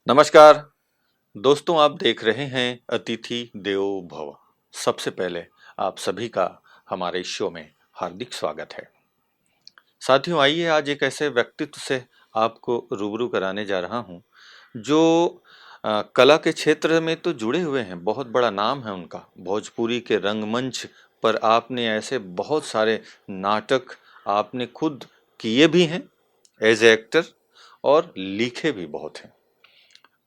नमस्कार दोस्तों, आप देख रहे हैं अतिथि देवो भव। सबसे पहले आप सभी का हमारे शो में हार्दिक स्वागत है। साथियों, आइए आज एक ऐसे व्यक्तित्व से आपको रूबरू कराने जा रहा हूं जो कला के क्षेत्र में तो जुड़े हुए हैं। बहुत बड़ा नाम है उनका। भोजपुरी के रंगमंच पर आपने ऐसे बहुत सारे नाटक आपने खुद किए भी हैं एज एक्टर, और लिखे भी बहुत हैं।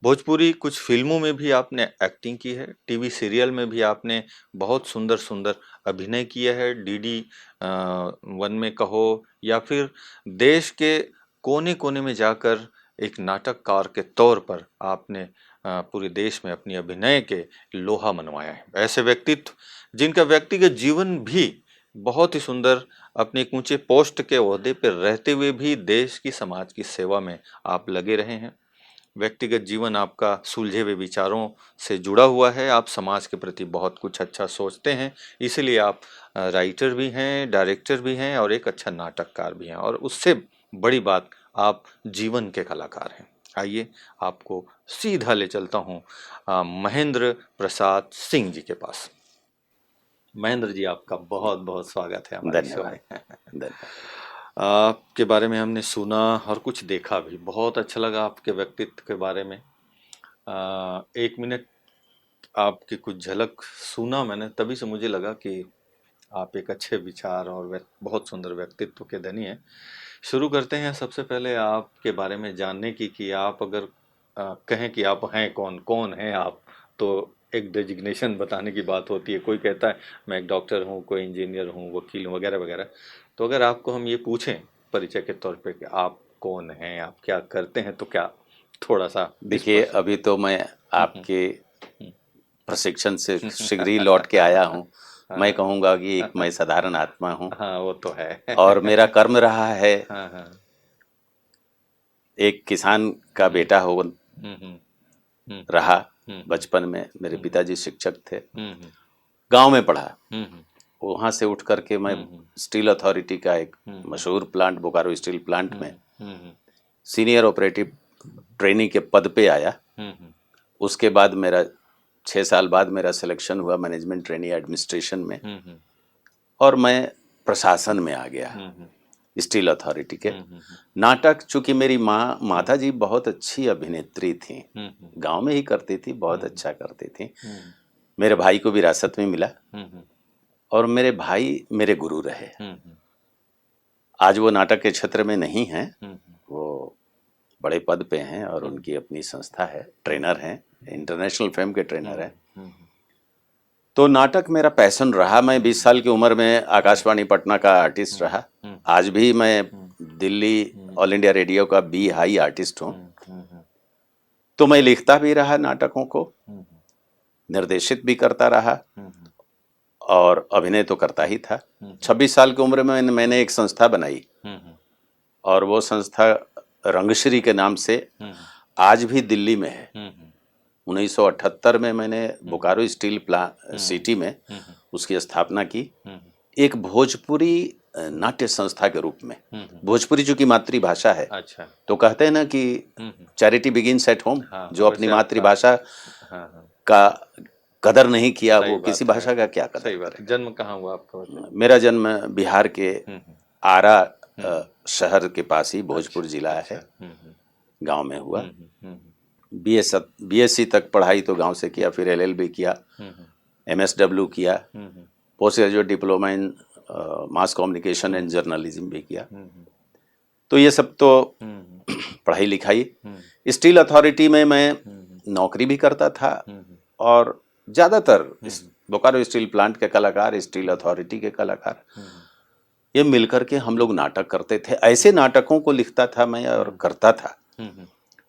भोजपुरी कुछ फ़िल्मों में भी आपने एक्टिंग की है, टीवी सीरियल में भी आपने बहुत सुंदर-सुंदर अभिनय किया है। डीडी वन में कहो या फिर देश के कोने-कोने में जाकर एक नाटककार के तौर पर आपने पूरे देश में अपनी अभिनय के लोहा मनवाया है। ऐसे व्यक्तित्व जिनका व्यक्तिगत जीवन भी बहुत ही सुंदर, अपने एक ऊँचे पोस्ट के ओहदे पे रहते हुए भी देश की, समाज की सेवा में आप लगे रहे हैं। व्यक्तिगत जीवन आपका सुलझे हुए विचारों से जुड़ा हुआ है। आप समाज के प्रति बहुत कुछ अच्छा सोचते हैं, इसीलिए आप राइटर भी हैं, डायरेक्टर भी हैं और एक अच्छा नाटककार भी हैं, और उससे बड़ी बात, आप जीवन के कलाकार हैं। आइए आपको सीधा ले चलता हूँ महेंद्र प्रसाद सिंह जी के पास। महेंद्र जी, आपका बहुत बहुत स्वागत है हमारे शो में। धन्यवाद। धन्यवाद। आपके बारे में हमने सुना और कुछ देखा भी। बहुत अच्छा लगा आपके व्यक्तित्व के बारे में। 1 मिनट आपकी कुछ झलक सुना मैंने, तभी से मुझे लगा कि आप एक अच्छे विचार और बहुत सुंदर व्यक्तित्व के धनी हैं। शुरू करते हैं सबसे पहले आपके बारे में जानने की कि आप अगर कहें कि आप हैं कौन, कौन हैं आप, तो एक डेजिग्नेशन बताने की बात होती है। कोई कहता है मैं एक डॉक्टर हूँ, कोई इंजीनियर हूँ, वकील हूँ, वगैरह वगैरह। तो अगर आपको हम ये पूछें परिचय के तौर पे कि आप कौन हैं, आप क्या करते हैं, तो क्या थोड़ा सा इस देखिए, पर। अभी तो मैं हम्म, आपके हम्म, प्रशिक्षण से शीघ्र ही लौट के आया हूँ। मैं हाँ कहूँगा कि एक मैं साधारण आत्मा हूँ हाँ, वो तो है। और मेरा कर्म रहा है, हाँ हाँ। एक किसान का हम्म बेटा हो हम्म हम्म हम्म रहा। हम्म बचपन में मेरे हम्म पिताजी शिक्षक थे, हम्म गांव में पढ़ा। हम्म वहाँ से उठ करके मैं हम्म स्टील अथॉरिटी का एक हम्म मशहूर प्लांट, बोकारो स्टील प्लांट में हम्म सीनियर ऑपरेटिव ट्रेनी के पद पे आया। हम्म उसके बाद मेरा 6 साल बाद मेरा सिलेक्शन हुआ मैनेजमेंट ट्रेनी एडमिनिस्ट्रेशन में, हम्म और मैं प्रशासन में आ गया हम्म स्टील अथॉरिटी के। हम्म नाटक, चूंकि मेरी माता जी बहुत अच्छी अभिनेत्री थी, हम्म गांव में ही करती थी, बहुत हम्म अच्छा करती थी। हम्म मेरे भाई को विरासत में मिला, हम्म और मेरे भाई मेरे गुरु रहे। हम्म आज वो नाटक के क्षेत्र में नहीं हैं, हम्म वो बड़े पद पे हैं और हम्म उनकी अपनी संस्था है, ट्रेनर हैं, इंटरनेशनल फिल्म के ट्रेनर हैं। हम्म तो नाटक मेरा पैशन रहा। मैं 20 साल की उम्र में आकाशवाणी पटना का आर्टिस्ट रहा। आज भी मैं दिल्ली ऑल इंडिया रेडियो का बी हाई आर्टिस्ट हूँ। तो मैं लिखता भी रहा नाटकों को, निर्देशित भी करता रहा, और अभिनय तो करता ही था। 26 साल की उम्र में मैंने एक संस्था बनाई, और वो संस्था रंगश्री के नाम से आज भी दिल्ली में है। 1978 में मैंने बोकारो स्टील सिटी में उसकी स्थापना की, एक भोजपुरी नाट्य संस्था के रूप में। भोजपुरी चूंकि मातृभाषा है, अच्छा। तो कहते हैं ना कि चैरिटी बिगिंस एट होम। हाँ, जो अपनी वैसे आपका। मातृभाषा हाँ हाँ, का कदर नहीं किया, सही वो किसी बात है। भाषा का क्या कदर सही बात है। करेगा। जन्म कहाँ हुआ आपका वैसे? मेरा जन्म बिहार के आरा शहर के पास ही, भोजपुर अच्छा जिला अच्छा। है, गांव में हुआ। बीएससी तक पढ़ाई तो गांव से किया, फिर एलएलबी किया, एमएसडब्ल्यू किया, post graduate diploma in mass communication and journalism भी किया। तो ये सब तो पढ़ाई लिखाई। स्टील अथॉरिटी में मैं नौकरी भी करता था, और ज़्यादातर बोकारो स्टील प्लांट के कलाकार, स्टील अथॉरिटी के कलाकार, ये मिलकर के हम लोग नाटक करते थे। ऐसे नाटकों को लिखता था मैं और करता था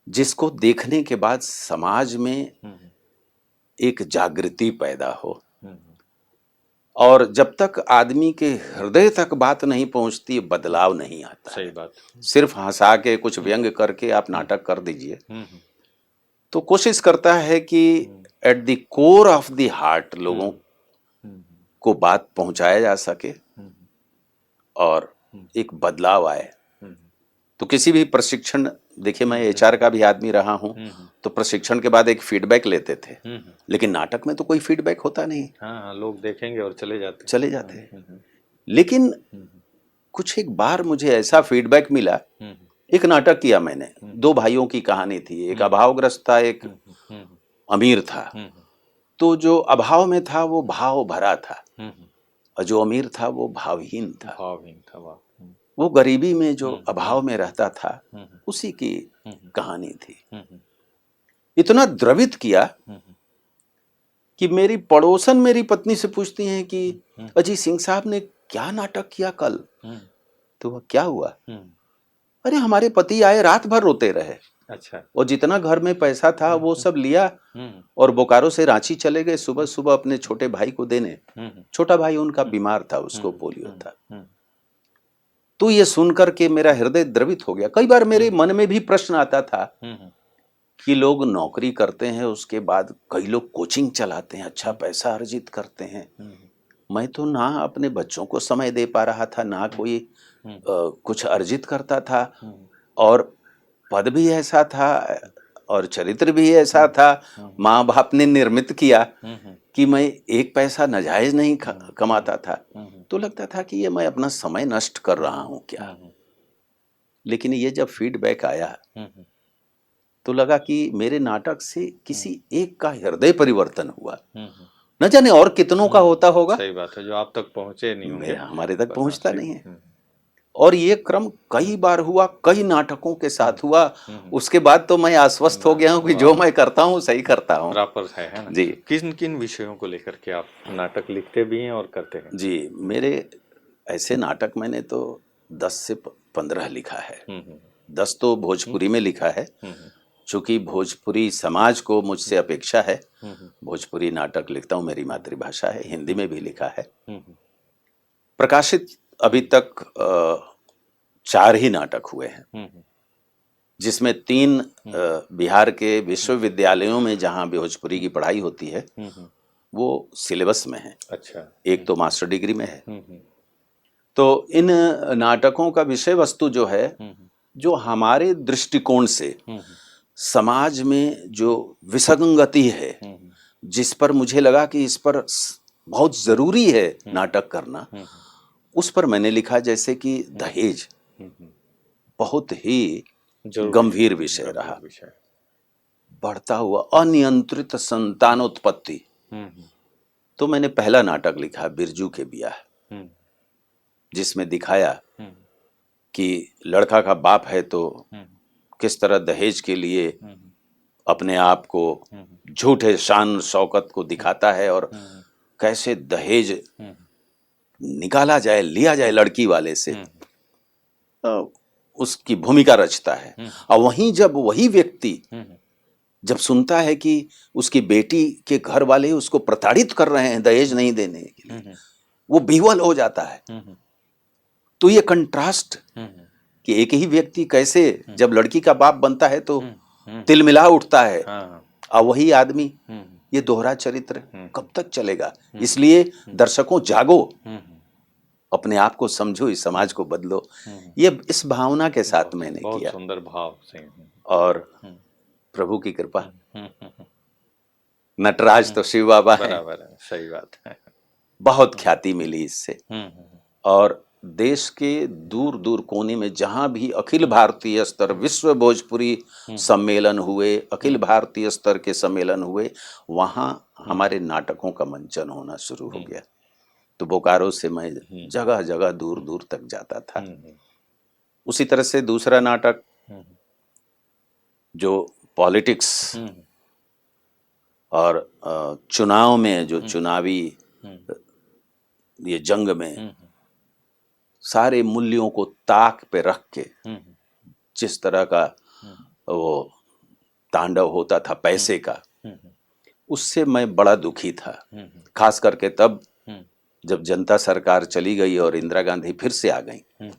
जिसको देखने के बाद समाज में एक जागृति पैदा हो। और जब तक आदमी के हृदय तक बात नहीं पहुंचती, बदलाव नहीं आता सही है। बात। सिर्फ हंसा के, कुछ व्यंग करके आप नाटक कर दीजिए, तो कोशिश करता है कि at the core of the heart लोगों को बात पहुंचाया जा सके और एक बदलाव आए। तो किसी भी प्रशिक्षण, देखिए मैं एचआर का भी आदमी रहा हूँ, तो प्रशिक्षण के बाद एक फीडबैक लेते थे, लेकिन नाटक में तो कोई फीडबैक होता नहीं। हाँ, लोग देखेंगे और चले जाते हैं। लेकिन कुछ एक बार मुझे ऐसा फीडबैक मिला, एक नाटक किया मैंने, 2 भाइयों की कहानी थी, एक अभावग्रस्त था, एक अमीर था। तो जो अभाव में था वो भाव भरा था, और जो अमीर था वो भावहीन था। वाह। वो गरीबी में जो अभाव में रहता था, उसी की कहानी थी। इतना द्रवित किया कि मेरी पड़ोसन मेरी पत्नी से पूछती हैं कि अजी सिंह साहब ने क्या नाटक किया कल? तो वह क्या हुआ? अरे हमारे पति आए, रात भर रोते रहे। अच्छा। और जितना घर में पैसा था वो सब लिया और बोकारो से रांची चले गए सुबह सुबह अपने छोटे भाई को देने। छोटा भाई उनका बीमार था, उसको पोलियो था। तो ये सुनकर के मेरा हृदय द्रवित हो गया। कई बार मेरे मन में भी प्रश्न आता था कि लोग नौकरी करते हैं, उसके बाद कई लोग कोचिंग चलाते हैं, अच्छा पैसा अर्जित करते हैं। मैं तो ना अपने बच्चों को समय दे पा रहा था, ना कोई कुछ अर्जित करता था, और पद भी ऐसा था और चरित्र भी ऐसा था, माँ बाप ने निर्मित किया कि मैं एक पैसा नाजायज नहीं कमाता था। तो लगता था कि ये मैं अपना समय नष्ट कर रहा हूँ क्या। लेकिन ये जब फीडबैक आया तो लगा कि मेरे नाटक से किसी एक का हृदय परिवर्तन हुआ। न जाने और कितनों का होता होगा। सही बात है, जो आप तक पहुंचे नहीं होंगे, हमारे तक पहुंचता नहीं है। और ये क्रम कई बार हुआ, कई नाटकों के साथ हुआ। उसके बाद तो मैं आश्वस्त हो गया हूँ कि जो मैं करता हूँ सही करता हूँ। प्रॉपर है ना जी। किन किन विषयों को लेकर के आप नाटक लिखते भी हैं और करते हैं? जी, मेरे ऐसे नाटक मैंने तो 10 से 15 लिखा है। 10 तो भोजपुरी में लिखा है, चूंकि भोजपुरी समाज को मुझसे अपेक्षा है। भोजपुरी नाटक लिखता हूँ, मेरी मातृभाषा है। हिंदी में भी लिखा है। प्रकाशित अभी तक 4 ही नाटक हुए हैं, जिसमें 3 बिहार के विश्वविद्यालयों में जहाँ भोजपुरी की पढ़ाई होती है वो सिलेबस में है। अच्छा। एक तो मास्टर डिग्री में है। तो इन नाटकों का विषय वस्तु जो है, जो हमारे दृष्टिकोण से समाज में जो विसंगति है, जिस पर मुझे लगा कि इस पर बहुत जरूरी है नाटक करना, उस पर मैंने लिखा। जैसे कि दहेज बहुत ही गंभीर विषय रहा। बढ़ता हुआ अनियंत्रित संतानोत्पत्ति। तो मैंने पहला नाटक लिखा बिरजू के ब्याह, जिसमें दिखाया कि लड़का का बाप है तो किस तरह दहेज के लिए अपने आप को झूठे शान शौकत को दिखाता है, और कैसे दहेज निकाला जाए, लिया जाए लड़की वाले से, उसकी भूमिका रचता है। और वहीं जब वही व्यक्ति जब सुनता है कि उसकी बेटी के घर वाले उसको प्रताड़ित कर रहे हैं दहेज नहीं देने के लिए, वो विह्वल हो जाता है। तो ये कंट्रास्ट कि एक ही व्यक्ति कैसे जब लड़की का बाप बनता है तो तिलमिला उठता है, और वही आदमी, ये दोहरा चरित्र कब तक चलेगा। इसलिए दर्शकों जागो, अपने आप को समझो, इस समाज को बदलो। ये इस भावना के साथ मैंने किया। बहुत सुंदर भाव से। और प्रभु की कृपा, नटराज तो शिव बाबा है। बराबर है, सही बात है। बहुत ख्याति मिली इससे। और देश के दूर दूर कोने में जहां भी अखिल भारतीय स्तर विश्व भोजपुरी सम्मेलन हुए, अखिल भारतीय स्तर के सम्मेलन हुए, वहां हमारे नाटकों का मंचन होना शुरू हो गया। तो बोकारो से मैं जगह जगह दूर दूर तक जाता था। उसी तरह से दूसरा नाटक जो पॉलिटिक्स और चुनाव में, जो चुनावी ये जंग में सारे मूल्यों को ताक पे रख के जिस तरह का वो तांडव होता था पैसे का, उससे मैं बड़ा दुखी था। खास करके तब जब जनता सरकार चली गई और इंदिरा गांधी फिर से आ गई,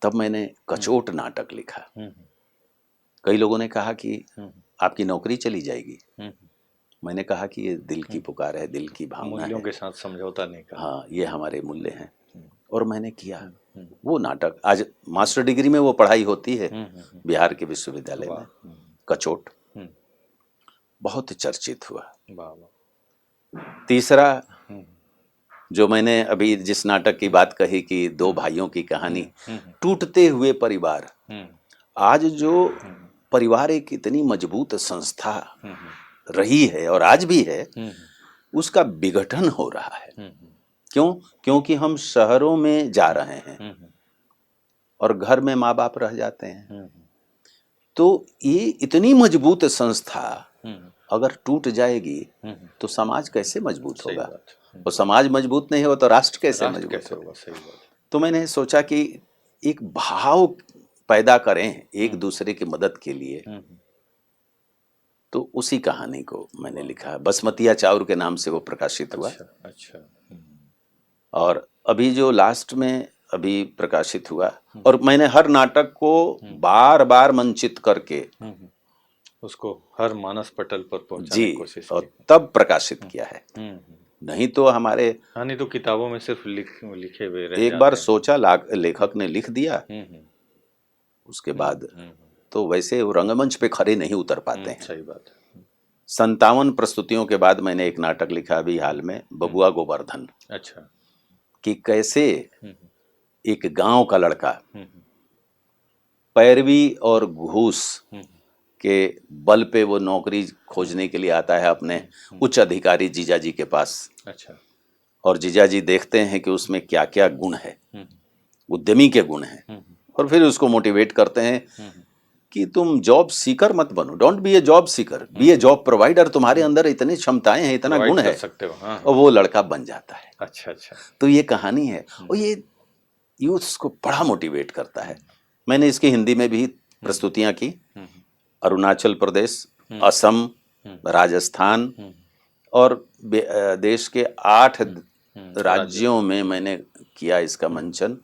तब मैंने कचोट नाटक लिखा। कई लोगों ने कहा कि आपकी नौकरी चली जाएगी। मैंने कहा कि ये दिल की पुकार है, दिल की भावना है, मूल्यों के साथ समझौता नहीं करना। हाँ, ये हमारे मूल्य हैं। और मैंने किया। वो नाटक आज मास्टर डिग्री में वो पढ़ाई होती है बिहार के विश्वविद्यालय में, कचोट, बहुत चर्चित हुआ। तीसरा जो मैंने अभी जिस नाटक की बात कही कि दो भाइयों की कहानी, टूटते हुए परिवार, आज जो परिवार एक इतनी मजबूत संस्था रही है और आज भी है, उसका विघटन हो रहा है। क्यों? क्योंकि हम शहरों में जा रहे हैं और घर में माँ बाप रह जाते हैं। तो ये इतनी मजबूत संस्था अगर टूट जाएगी तो समाज कैसे मजबूत होगा? और समाज मजबूत नहीं हो तो राष्ट्र कैसे मजबूत होगा? तो मैंने सोचा कि एक भाव पैदा करें एक दूसरे की मदद के लिए, तो उसी कहानी को मैंने लिखा। बसमतिया चाउर के नाम से वो प्रकाशित हुआ। अच्छा। और अभी जो लास्ट में अभी प्रकाशित हुआ, और मैंने हर नाटक को बार बार मंचित करके उसको हर मानस पटल पर पहुंचाने की कोशिश की, और तब प्रकाशित किया है। नहीं तो हमारे नहीं तो किताबों में सिर्फ लिखे हुए रह एक बार सोचा लेखक ने लिख दिया, उसके बाद तो वैसे वो रंगमंच पे खड़े नहीं उतर पाते हैं। सही बात है। 57 प्रस्तुतियों के बाद मैंने एक नाटक लिखा अभी हाल में, बबुआ गोवर्धन। अच्छा। कि कैसे एक गांव का लड़का पैरवी और घूस के बल पे वो नौकरी खोजने के लिए आता है अपने उच्च अधिकारी जीजाजी के पास। अच्छा। और जीजाजी देखते हैं कि उसमें क्या क्या गुण है, उद्यमी के गुण हैं, और फिर उसको मोटिवेट करते हैं कि तुम जॉब सीकर मत बनो, don't be a job seeker, be a job provider. तुम्हारे अंदर इतनी क्षमताएं हैं, इतना गुण है, सकते हो। और वो लड़का बन जाता है। अच्छा। तो ये कहानी है और ये यूथ को बड़ा मोटिवेट करता है। मैंने इसकी हिंदी में भी प्रस्तुतियां की, अरुणाचल प्रदेश, असम, राजस्थान और देश के 8 राज्यों में मैंने किया इसका मंचन,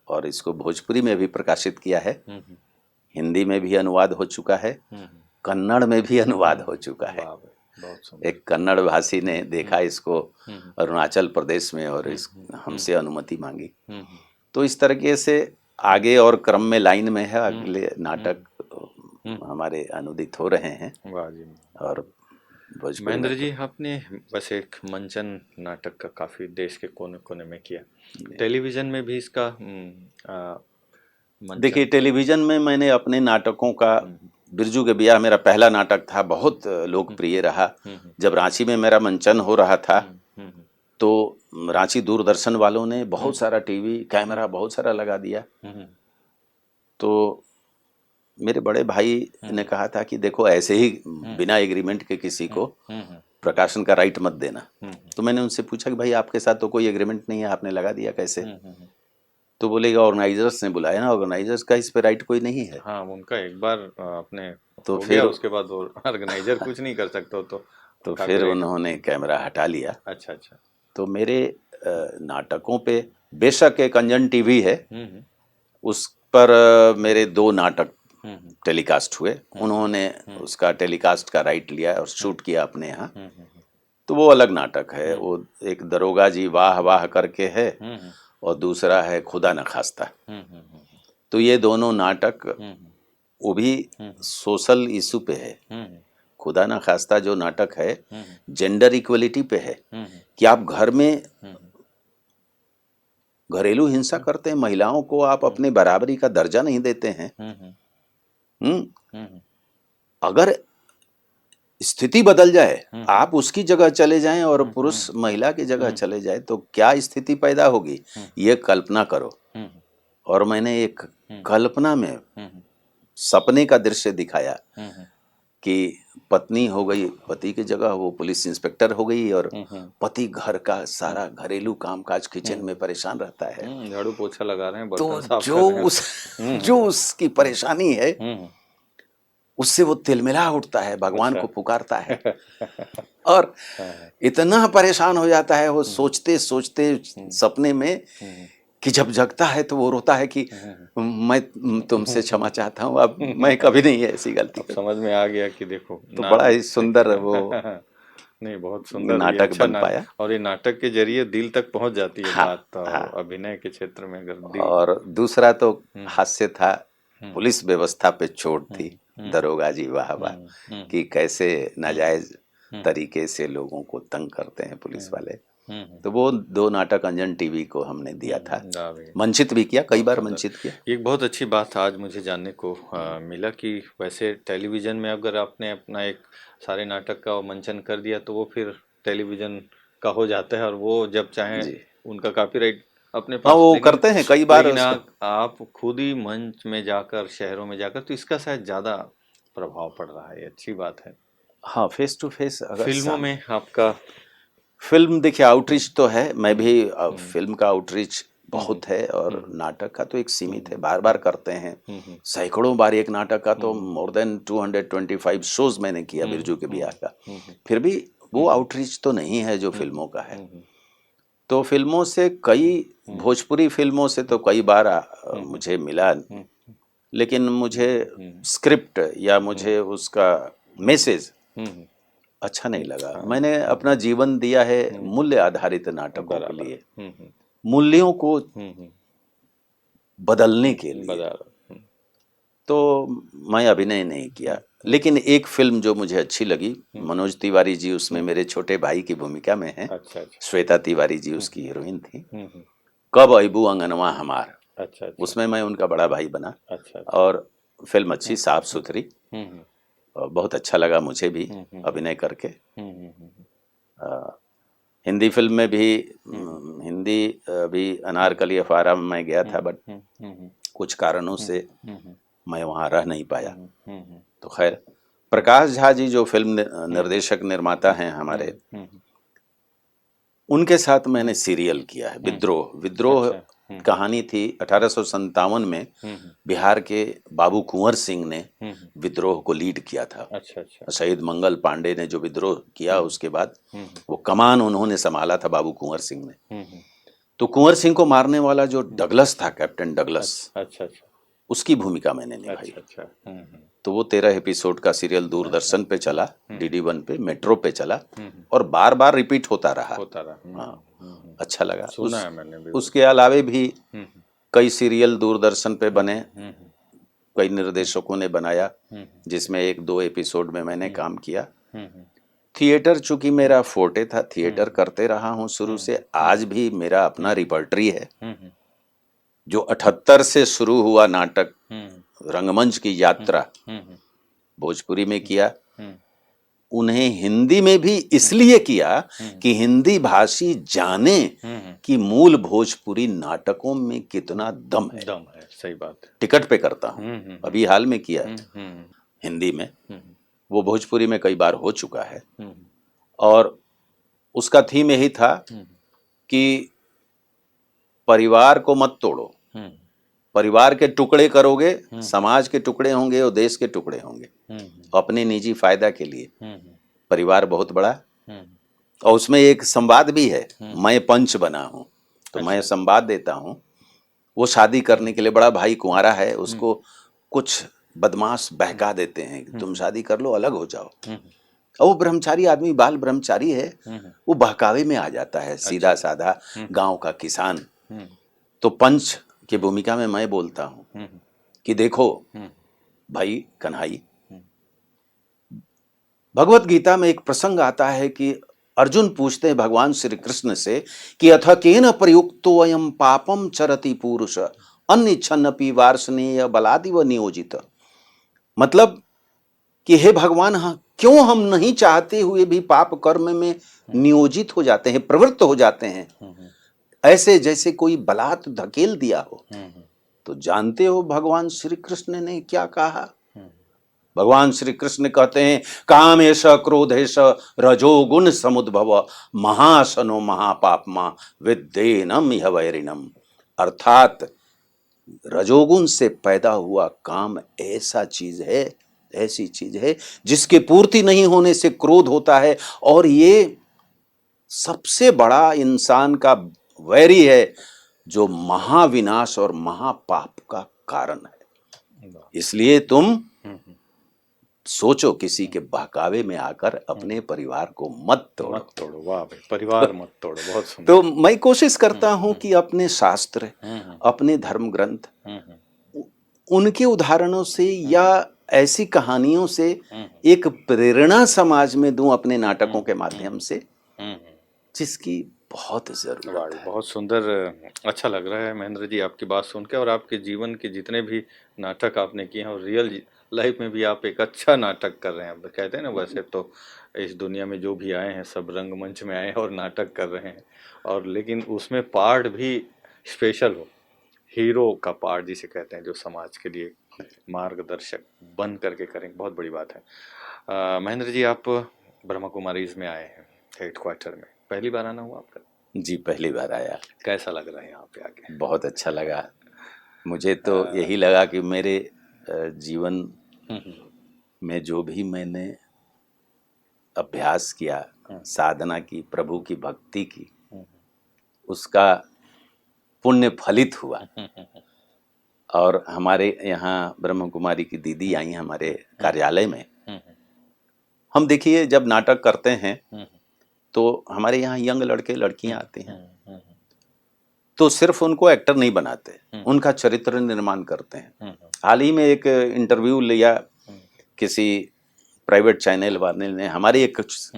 और इसको भोजपुरी में भी प्रकाशित किया है, हिंदी में भी अनुवाद हो चुका है, कन्नड़ में भी अनुवाद हो चुका है। एक कन्नड़ भाषी ने देखा इसको अरुणाचल प्रदेश में और हमसे अनुमति मांगी। तो इस तरीके से आगे और क्रम में लाइन में है, अगले नाटक हमारे अनुदित हो रहे हैं। और महेंद्र जी, आपने बस एक मंचन नाटक का काफी देश के कोने कोने में किया, टेलीविजन में भी इसका देखिए, टेलीविजन में मैंने अपने नाटकों का, बिरजू के बियाह मेरा पहला नाटक था, बहुत लोकप्रिय रहा। जब रांची में मेरा मंचन हो रहा था तो रांची दूरदर्शन वालों ने बहुत सारा टीवी कैमरा बहुत सारा लगा दिया। तो मेरे बड़े भाई ने कहा था कि देखो, ऐसे ही बिना एग्रीमेंट के किसी को प्रकाशन का राइट मत देना। तो मैंने उनसे पूछा कि भाई, आपके साथ तो कोई एग्रीमेंट नहीं है, आपने लगा दिया कैसे? तो बोलेगा ऑर्गेनाइजर्स ने बुलाया ना, ऑर्गेनाइजर्स का इस पे राइट कोई नहीं है। हाँ, उनका एक बार अपने तो हो फिर गया, उसके बाद ऑर्गेनाइजर कुछ नहीं कर सकते। तो फिर उन्होंने कैमरा हटा लिया। अच्छा। तो मेरे नाटकों पे बेशक एक अंजन टीवी है, उस पर मेरे 2 नाटक टेलीकास्ट हुए। उन्होंने उसका टेलीकास्ट का राइट लिया और शूट किया अपने यहाँ। तो वो अलग नाटक है। वो एक दरोगा जी वाह वाह करके है और दूसरा है खुदा न खास्ता। तो ये दोनों नाटक वो भी सोशल इशू पे है। खुदा न खास्ता जो नाटक है जेंडर इक्वलिटी पे है, कि आप घर में घरेलू हिंसा करते हैं, महिलाओं को आप अपने बराबरी का दर्जा नहीं देते हैं। अगर स्थिति बदल जाए, आप उसकी जगह चले जाएं और पुरुष महिला की जगह चले जाए, तो क्या स्थिति पैदा होगी, ये कल्पना करो। और मैंने एक कल्पना में सपने का दृश्य दिखाया कि पत्नी हो गई, पति की जगह वो पुलिस इंस्पेक्टर हो गई, और पति घर का सारा घरेलू कामकाज किचन में परेशान रहता है, झाड़ू पोछा लगा रहे हैं, तो बर्तन साफ कर रहे हैं। जो उसकी परेशानी है उससे वो तिलमिला उठता है, भगवान को पुकारता है और इतना परेशान हो जाता है वो सोचते सोचते सपने में कि जब जगता है तो वो रोता है कि मैं तुमसे क्षमा चाहता हूँ, अब मैं कभी नहीं ऐसी गलती अब समझ में आ गया कि देखो, तो बड़ा ही सुंदर वो नहीं, बहुत सुंदर, ये नाटक अच्छा बन पाया। और ये नाटक के जरिए दिल तक पहुंच जाती है हाँ, बात, और हाँ। अभिनय के क्षेत्र में अगर दिल। और दूसरा तो हम्म, हास्य था, हम्म, पुलिस व्यवस्था पे चोट थी, हम्म, दरोगा जी वाह वाह, हम्म, कि कैसे नाजायज हम्म, तरीके से लोगों को तंग करते हैं पुलिस हम्म, वाले। हम्म, तो वो 2 नाटक अंजन टीवी को हमने दिया था, दावे। मंचित भी किया, कई बहुत बार सुंदर। मंचित किया। एक बहुत अच्छी बात आज मुझे जानने को मिला कि वैसे टेलीविजन में अगर आपने अपना एक सारे नाटक का मंचन कर दिया तो वो फिर टेलीविजन का हो जाता है, और वो जब चाहें जी, उनका कॉपीराइट अपने हाँ, पास। वो लेकिन करते हैं कई बार लेकिन उसका। आप खुद ही मंच में जाकर, शहरों में जाकर, तो इसका शायद ज़्यादा प्रभाव पड़ रहा है, अच्छी बात है। हाँ, फेस टू फेस अगर फिल्मों में आपका। फिल्म देखिए आउटरीच तो है, मैं भी हम्म, फिल्म का आउटरीच हम्म, बहुत है, और हम्म, नाटक का तो एक सीमित है, बार बार करते हैं। हम्म, सैकड़ों बार एक नाटक का तो मोर देन 225 शोज मैंने किया हम्म, बिरजू के हम्म, ब्याह का। हम्म, फिर भी वो हम्म, आउटरीच तो नहीं है जो हम्म, फिल्मों का है। हम्म, तो फिल्मों से कई, हम्म, भोजपुरी फिल्मों से तो कई बार हम्म, मुझे मिला, हम्म, लेकिन मुझे हम्म, स्क्रिप्ट या हम्म, मुझे उसका मैसेज हम्म, अच्छा नहीं लगा। हाँ, मैंने अपना जीवन दिया है हम्म, मूल्य आधारित नाटकों के बराबर। लिए, मूल्यों को हम्म, बदलने के लिए। बराबर। तो मैं अभिनय नहीं किया, लेकिन एक फिल्म जो मुझे अच्छी लगी, मनोज तिवारी जी उसमें मेरे छोटे भाई की भूमिका में हैं, अच्छा, अच्छा। श्वेता तिवारी जी उसकी हीरोइन थी। हम्म, कब अबू अंगनवा हमार, अच्छा, अच्छा, उसमें मैं उनका बड़ा भाई बना। अच्छा, अच्छा। और फिल्म अच्छी, साफ सुथरी, हम्म, और बहुत अच्छा लगा मुझे भी हम्म, अभिनय करके। हम्म, अ, हिंदी फिल्म में भी, हम्म, हिंदी भी अनारकली अफारा में मैं गया था, बट हम्म, हम्म, कुछ कारणों से हम्म, मैं वहाँ रह नहीं पाया। हम्म, तो खैर, प्रकाश झा जी जो फिल्म निर्देशक निर्माता हैं हम्म, हमारे, उनके साथ मैंने सीरियल किया है, विद्रोह। विद्रोह अच्छा। कहानी थी 1857 में, बिहार के बाबू कुंवर सिंह ने विद्रोह को लीड किया था। अच्छा, अच्छा। शहीद मंगल पांडे ने जो विद्रोह किया, उसके बाद वो कमान उन्होंने संभाला था बाबू कुंवर सिंह ने। तो कुंवर सिंह को मारने वाला जो डगलस था, कैप्टन डगलस, अच्छा, अच्छा, उसकी भूमिका मैंने निभाई। अच्छा, अच्छा। तो वो 13 एपिसोड का सीरियल दूरदर्शन पे चला, DD1 पे, मेट्रो पे चला, और बार बार रिपीट होता रहा। होता रहा। हाँ, अच्छा लगा। सुना है मैंने भी उसके अलावे भी हम्म, कई सीरियल दूरदर्शन पे बने, हम्म, कई निर्देशकों ने बनाया, जिसमें 1-2 एपिसोड में मैंने काम किया। हम्म, थिएटर चूंकि मेरा फोर्टे था, थिएटर करते रहा हूँ शुरू से, आज भी मेरा अपना रिपर्टरी है। जो 78 से शुरू हुआ नाटक, रंगमंच की यात्रा, भोजपुरी में किया, उन्हें हिंदी में भी इसलिए किया कि हिंदी भाषी जाने कि मूल भोजपुरी नाटकों में कितना दम है। दम है, सही बात है। टिकट पे करता हूँ, अभी हाल में किया है हिंदी में, वो भोजपुरी में कई बार हो चुका है। और उसका थीम यही था कि परिवार को मत तोड़ो, परिवार के टुकड़े करोगे, समाज के टुकड़े होंगे और देश के टुकड़े होंगे, अपने निजी फायदा के लिए। परिवार बहुत बड़ा, और उसमें एक संवाद भी है, मैं पंच बना हूँ, तो मैं संवाद देता हूँ। वो शादी करने के लिए, बड़ा भाई कुंवारा है, उसको कुछ बदमाश बहका देते हैं कि तुम शादी कर लो, अलग हो जाओ। और वो ब्रह्मचारी आदमी, बाल ब्रह्मचारी है, वो बहकावे में आ जाता है, सीधा साधा गांव का किसान। तो पंच की भूमिका में मैं बोलता हूँ कि देखो भाई कन्हई, भगवत गीता में एक प्रसंग आता है कि अर्जुन पूछते हैं भगवान श्री कृष्ण से कि अथ केन प्रयुक्तो अयम पापम चरति पुरुष अन्निच्छन्नपि वार्ष्णेय बलादिव नियोजित। मतलब कि हे भगवान, हाँ, क्यों हम नहीं चाहते हुए भी पाप कर्म में नियोजित हो जाते हैं, प्रवृत्त हो जाते हैं, ऐसे जैसे कोई बलात् धकेल दिया हो। तो जानते हो भगवान श्री कृष्ण ने क्या कहा? भगवान श्री कृष्ण कहते हैं, कामेश क्रोधेश रजोगुण समुद्भव महासनो महापापमा विद्येनम इह वैरिणम। अर्थात रजोगुण से पैदा हुआ काम ऐसा चीज है, ऐसी चीज है जिसके पूर्ति नहीं होने से क्रोध होता है, और ये सबसे बड़ा इंसान का वैरी है, जो महाविनाश और महापाप का कारण है। इसलिए तुम सोचो, किसी के बहकावे में आकर अपने परिवार को मत तोड़ो। मत तोड़ो, वाह भाई, परिवार मत तोड़ो, बहुत सुंदर। तो मैं कोशिश करता हूं कि अपने शास्त्र, अपने धर्म ग्रंथ, उनके उदाहरणों से या ऐसी कहानियों से एक प्रेरणा समाज में दूं अपने नाटकों के माध्यम से, जिसकी बहुत जरूरत है। बहुत सुंदर, अच्छा लग रहा है महेंद्र जी आपकी बात सुन के, और आपके जीवन के जितने भी नाटक आपने किए हैं और रियल लाइफ में भी आप एक अच्छा नाटक कर रहे हैं। कहते हैं ना, वैसे तो इस दुनिया में जो भी आए हैं सब रंगमंच में आए हैं और नाटक कर रहे हैं, और लेकिन उसमें पार्ट भी स्पेशल हो, हीरो का पार्ट जिसे कहते हैं, जो समाज के लिए मार्गदर्शक बन करके करें, बहुत बड़ी बात है। महेंद्र जी, आप ब्रह्मा कुमारीज में आए हैं, हेडक्वार्टर में, पहली बार आना हुआ आपका? जी, पहली बार आया। कैसा लग रहा है यहाँ पे आके? बहुत अच्छा लगा। मुझे तो यही लगा कि मेरे जीवन में जो भी मैंने अभ्यास किया, साधना की, प्रभु की भक्ति की, उसका पुण्य फलित हुआ। और हमारे यहाँ ब्रह्म कुमारी की दीदी आई हमारे कार्यालय में। हम देखिए, जब नाटक करते हैं तो हमारे यहाँ यंग लड़के लड़कियां आते हैं, तो सिर्फ उनको एक्टर नहीं बनाते, उनका चरित्र निर्माण करते हैं। हाल ही में एक इंटरव्यू लिया किसी प्राइवेट चैनल वाले ने हमारे एक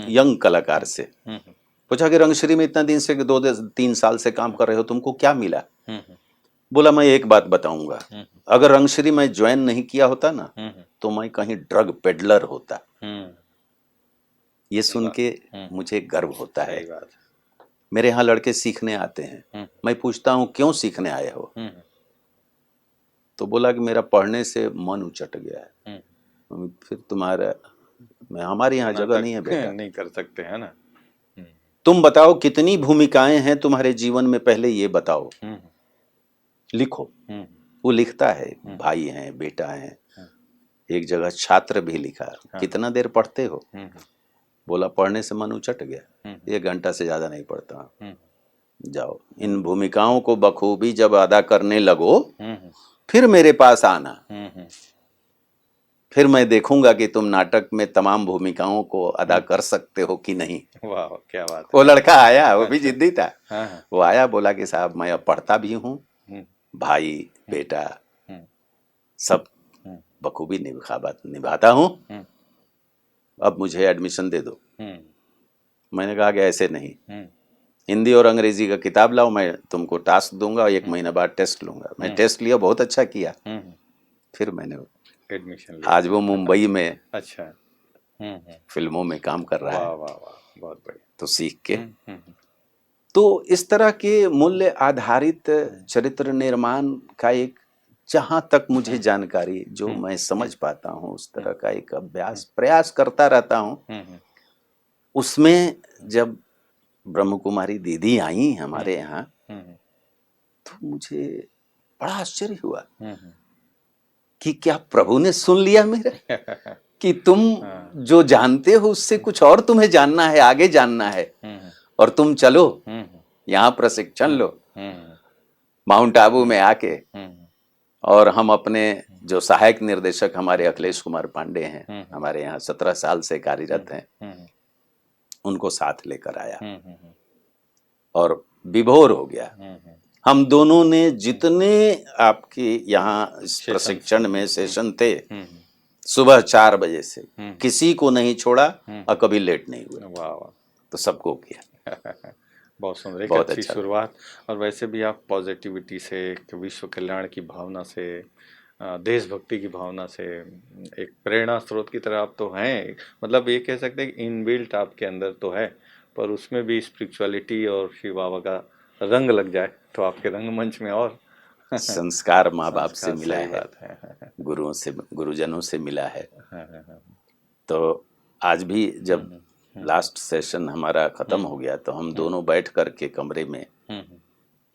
यंग कलाकार से, पूछा कि रंगश्री में इतना दिन से 2-3 साल से काम कर रहे हो, तुमको क्या मिला? बोला, मैं एक बात बताऊंगा, अगर रंगश्री में ज्वाइन नहीं किया होता ना तो मैं कहीं ड्रग पेडलर होता। ये सुन के मुझे गर्व होता है। मेरे यहाँ लड़के सीखने आते हैं, मैं पूछता हूँ क्यों सीखने आए हो? तो बोला कि मेरा पढ़ने से मन उचट गया है। फिर तुम्हारा, हमारे यहाँ जगह नहीं है बेटा, नहीं कर सकते हैं ना। तुम बताओ कितनी भूमिकाएं हैं तुम्हारे जीवन में, पहले ये बताओ, लिखो। वो लिखता है, भाई हैं, बेटा है, एक जगह छात्र भी लिखा, कितना देर पढ़ते हो? बोला, पढ़ने से मन उचट गया, 1 घंटा से ज्यादा नहीं पढ़ता। जाओ, इन भूमिकाओं को बखूबी जब अदा करने लगो फिर मेरे पास आना, फिर मैं देखूंगा कि तुम नाटक में तमाम भूमिकाओं को अदा कर सकते हो कि नहीं। वाह, क्या बात है। वो लड़का आया, वो भी जिद्दी था। वो आया, बोला कि साहब मैं अब पढ़ता भी हूँ, भाई बेटा सब बखूबी निभाता हूँ, अब मुझे एडमिशन दे दो। मैंने कहा कि ऐसे नहीं, हिंदी और अंग्रेजी का किताब लाओ, मैं तुमको टास्क दूंगा, 1 महीने बाद टेस्ट लूंगा। मैं टेस्ट लिया, बहुत अच्छा किया, फिर मैंने एडमिशन लिया। आज वो मुंबई में अच्छा फिल्मों में काम कर रहा है। वाह वाह वाह, बहुत बढ़िया। तो सीख के तो इस तरह के मूल्य आधारित चरित्र निर्माण का एक, जहां तक मुझे जानकारी, जो मैं समझ पाता हूँ, उस तरह का एक अभ्यास प्रयास करता रहता हूँ। उसमें जब ब्रह्म कुमारी दीदी आई हमारे यहाँ तो मुझे बड़ा आश्चर्य हुआ कि क्या प्रभु ने सुन लिया मेरा कि तुम जो जानते हो उससे कुछ और तुम्हें जानना है, आगे जानना है, और तुम चलो यहाँ प्रशिक्षण लो माउंट आबू में आके। और हम अपने जो सहायक निर्देशक हमारे अखिलेश कुमार पांडे हैं, हमारे यहाँ 17 साल से कार्यरत हैं, उनको साथ लेकर आया और विभोर हो गया। हम दोनों ने जितने आपके यहाँ इस प्रशिक्षण में सेशन थे, सुबह 4 बजे से किसी को नहीं छोड़ा और कभी लेट नहीं हुआ। वाह वाह, तो सबको किया। बहुत सुंदर, एक बहुत अच्छी अच्छा शुरुआत। और वैसे भी आप पॉजिटिविटी से, विश्व कल्याण की भावना से, देशभक्ति की भावना से, एक प्रेरणा स्रोत की तरह आप तो हैं। मतलब ये कह सकते हैं कि इनबिल्ट आपके अंदर तो है, पर उसमें भी स्पिरिचुअलिटी और शिव बाबा का रंग लग जाए तो आपके रंगमंच में और संस्कार माँ बाप से संस्कार, मिला सही है, बात है। गुरुओं से, गुरुजनों से मिला है। तो आज भी जब लास्ट सेशन हमारा खत्म हो गया तो हम दोनों बैठ करके कमरे में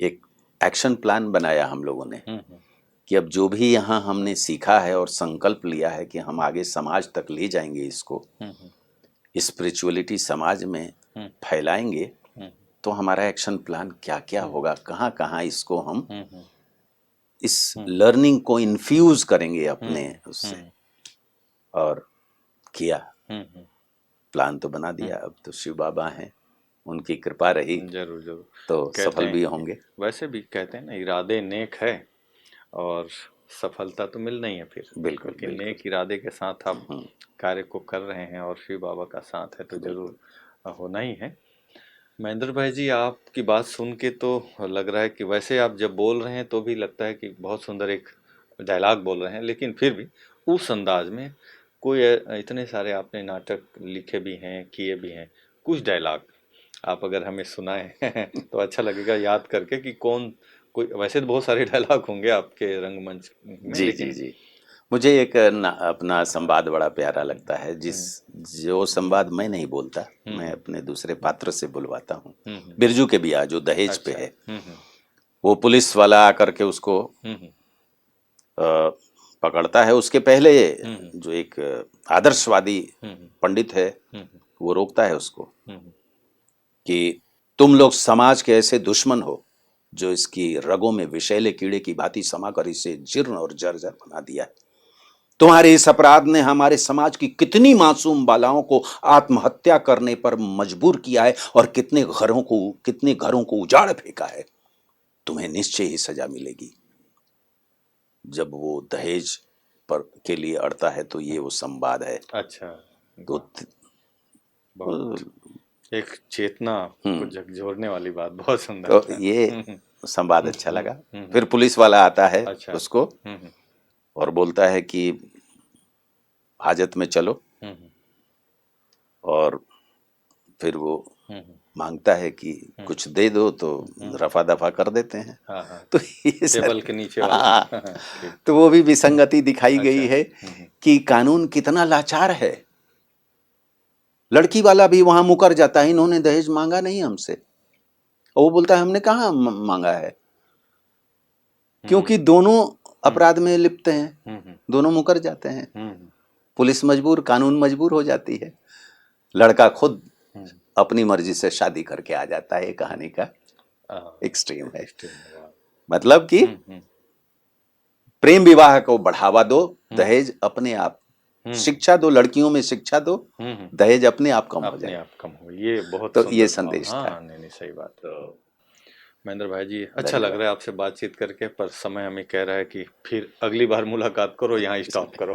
एक एक्शन प्लान बनाया हम लोगों ने कि अब जो भी यहाँ हमने सीखा है और संकल्प लिया है कि हम आगे समाज तक ले जाएंगे, इसको स्पिरिचुअलिटी समाज में फैलाएंगे, तो हमारा एक्शन प्लान क्या क्या होगा, कहाँ कहाँ इसको हम इस लर्निंग को इन्फ्यूज करेंगे अपने उससे। और किया, हम्म। प्लान तो बना दिया, अब तो शिव बाबा हैं, उनकी कृपा रही जरूर जरूर। तो कहते सफल हैं भी कि होंगे। वैसे भी कहते हैं ना, इरादे नेक है और सफलता तो मिलना ही है फिर, बिल्कुल क्योंकि बिल्कुल। नेक इरादे के साथ आप हम्म, कार्य को कर रहे हैं और शिव बाबा का साथ है तो बिल्कुल। जरूर होना ही है। महेंद्र भाई जी, आपकी बात सुन के तो लग रहा है कि वैसे आप जब बोल रहे हैं तो भी लगता है कि बहुत सुंदर एक डायलॉग बोल रहे हैं, लेकिन फिर भी उस अंदाज में कोई इतने सारे आपने नाटक लिखे भी हैं, किए भी हैं, कुछ डायलॉग आप अगर हमें सुनाएं तो अच्छा लगेगा याद करके कि कौन कोई, वैसे तो बहुत सारे डायलॉग होंगे आपके रंगमंच में, जी जी लेकिन जी। मुझे एक अपना संवाद बड़ा प्यारा लगता है, जो संवाद मैं नहीं बोलता, मैं अपने दूसरे पात्र से बुलवाता हूँ। बिरजू के बिया जो दहेज पे अच्छा। है, वो पुलिस वाला आकर के उसको पकड़ता है। उसके पहले जो एक आदर्शवादी पंडित है वो रोकता है उसको कि तुम लोग समाज के ऐसे दुश्मन हो जो इसकी रगों में विषैले कीड़े की भांति समाकर इसे जीर्ण और जर्जर बना दिया है। तुम्हारे इस अपराध ने हमारे समाज की कितनी मासूम बालाओं को आत्महत्या करने पर मजबूर किया है और कितने घरों को उजाड़ फेंका है। तुम्हें निश्चय ही सजा मिलेगी। जब वो दहेज पर के लिए अड़ता है तो ये वो संवाद है। अच्छा, तो बहुत एक चेतना को झकझोरने वाली बात, बहुत सुंदर तो था। ये संवाद अच्छा लगा। फिर पुलिस वाला आता है अच्छा। उसको और बोलता है कि हाजत में चलो, और फिर वो मांगता है कि कुछ दे दो तो रफा दफा कर देते हैं। हाँ हाँ, तो ये टेबल के नीचे वाला। ठीक। तो वो भी विसंगति दिखाई गई अच्छा। है कि कानून कितना लाचार है। लड़की वाला भी वहां मुकर जाता है, इन्होंने दहेज मांगा नहीं हमसे, और वो बोलता है हमने कहाँ मांगा है, क्योंकि दोनों अपराध में लिप्त हैं, दोनों मुकर जाते हैं। पुलिस मजबूर, कानून मजबूर हो जाती है। लड़का खुद अपनी मर्जी से शादी करके आ जाता है। ये कहानी का एक्सट्रीम है। मतलब कि प्रेम विवाह को बढ़ावा दो, दहेज अपने आप, शिक्षा दो, लड़कियों में शिक्षा दो, दहेज अपने आप कम हो अपने जाए। आप कम हो, ये बहुत तो सुंदर ये भाव। संदेश था। हाँ, नहीं नहीं, सही बात। तो महेंद्र भाई जी, अच्छा लग धन्यवाद। रहा है आपसे बातचीत करके, पर समय हमें कह रहा है कि फिर अगली बार मुलाकात करो, यहाँ स्टॉप करो।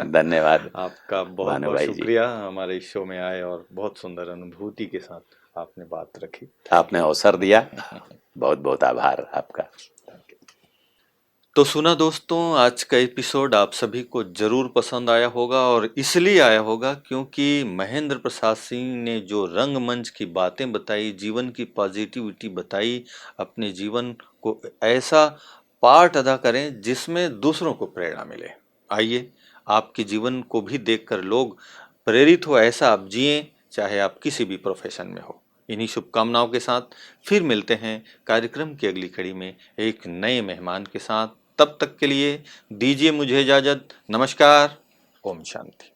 धन्यवाद आपका बहुत भानु बहुत भाई जी, शुक्रिया हमारे इस शो में आए और बहुत सुंदर अनुभूति के साथ आपने बात रखी। आपने अवसर दिया, बहुत बहुत आभार आपका। तो सुना दोस्तों, आज का एपिसोड आप सभी को जरूर पसंद आया होगा, और इसलिए आया होगा क्योंकि महेंद्र प्रसाद सिंह ने जो रंगमंच की बातें बताई, जीवन की पॉजिटिविटी बताई, अपने जीवन को ऐसा पार्ट अदा करें जिसमें दूसरों को प्रेरणा मिले। आइए, आपके जीवन को भी देखकर लोग प्रेरित हो, ऐसा आप जिएं, चाहे आप किसी भी प्रोफेशन में हो। इन्हीं शुभकामनाओं के साथ फिर मिलते हैं कार्यक्रम की अगली कड़ी में एक नए मेहमान के साथ। तब तक के लिए दीजिए मुझे इजाजत। नमस्कार। ओम शांति।